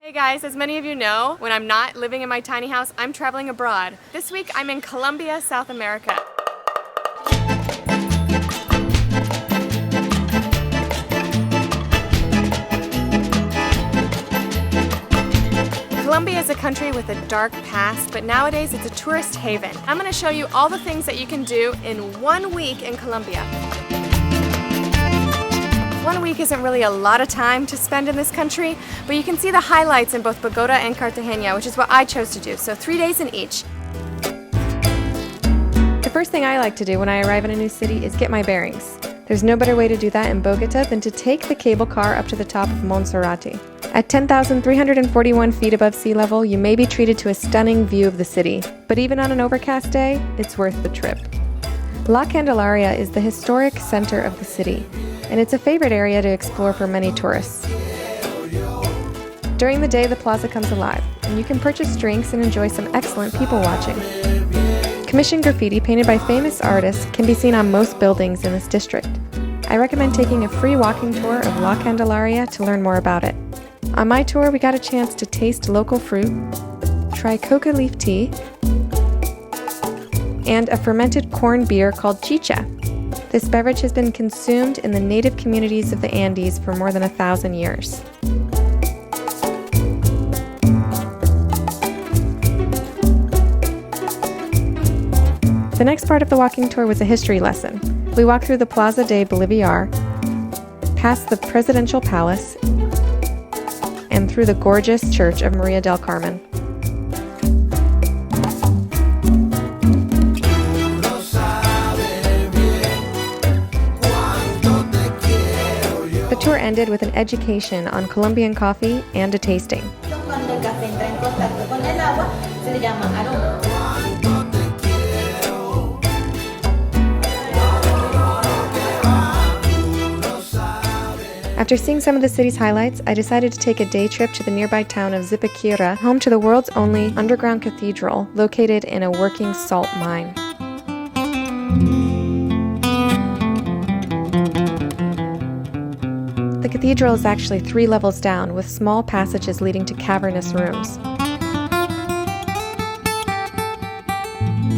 Hey guys, as many of you know, when I'm not living in my tiny house, I'm traveling abroad. This week I'm in Colombia, South America. Colombia is a country with a dark past, but nowadays it's a tourist haven. I'm going to show you all the things that you can do in 1 week in Colombia. 1 week isn't really a lot of time to spend in this country, but you can see the highlights in both Bogota and Cartagena, which is what I chose to do, so 3 days in each. The first thing I like to do when I arrive in a new city is get my bearings. There's no better way to do that in Bogota than to take the cable car up to the top of Monserrate. At 10,341 feet above sea level, you may be treated to a stunning view of the city, but even on an overcast day, it's worth the trip. La Candelaria is the historic center of the city, and it's a favorite area to explore for many tourists. During the day, the plaza comes alive, and you can purchase drinks and enjoy some excellent people watching. Commissioned graffiti painted by famous artists can be seen on most buildings in this district. I recommend taking a free walking tour of La Candelaria to learn more about it. On my tour, we got a chance to taste local fruit, try coca leaf tea, and a fermented corn beer called chicha. This beverage has been consumed in the native communities of the Andes for more than 1,000 years. The next part of the walking tour was a history lesson. We walked through the Plaza de Bolivar, past the Presidential Palace, and through the gorgeous Church of Maria del Carmen. The tour ended with an education on Colombian coffee and a tasting. After seeing some of the city's highlights, I decided to take a day trip to the nearby town of Zipaquira, home to the world's only underground cathedral, located in a working salt mine. The cathedral is actually 3 levels down, with small passages leading to cavernous rooms.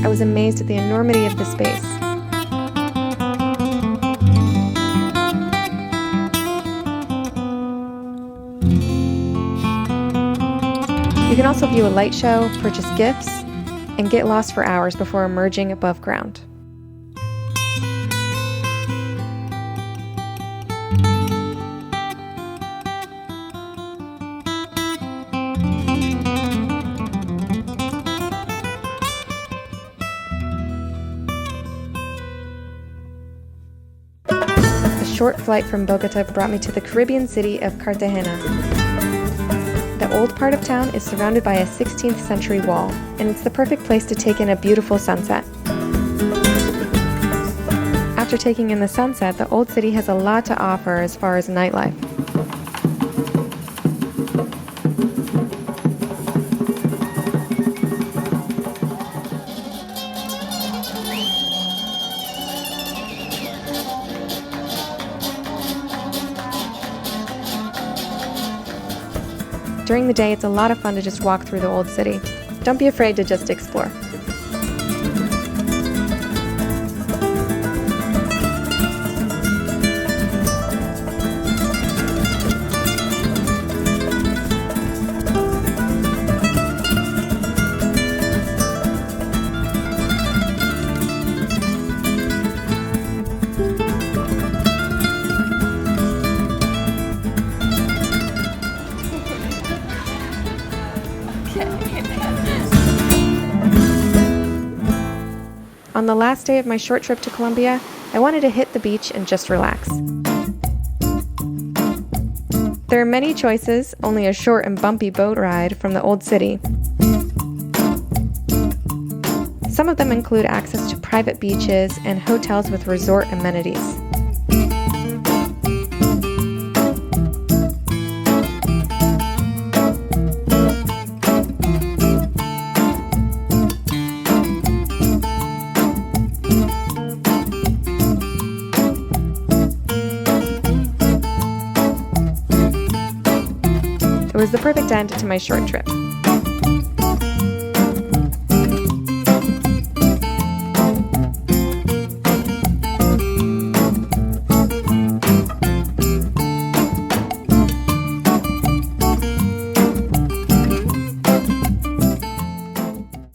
I was amazed at the enormity of the space. You can also view a light show, purchase gifts, and get lost for hours before emerging above ground. A short flight from Bogota brought me to the Caribbean city of Cartagena. The old part of town is surrounded by a 16th century wall, and it's the perfect place to take in a beautiful sunset. After taking in the sunset, the old city has a lot to offer as far as nightlife. During the day, it's a lot of fun to just walk through the old city. Don't be afraid to just explore. On the last day of my short trip to Colombia, I wanted to hit the beach and just relax. There are many choices, only a short and bumpy boat ride from the old city. Some of them include access to private beaches and hotels with resort amenities. It was the perfect extend to my short trips.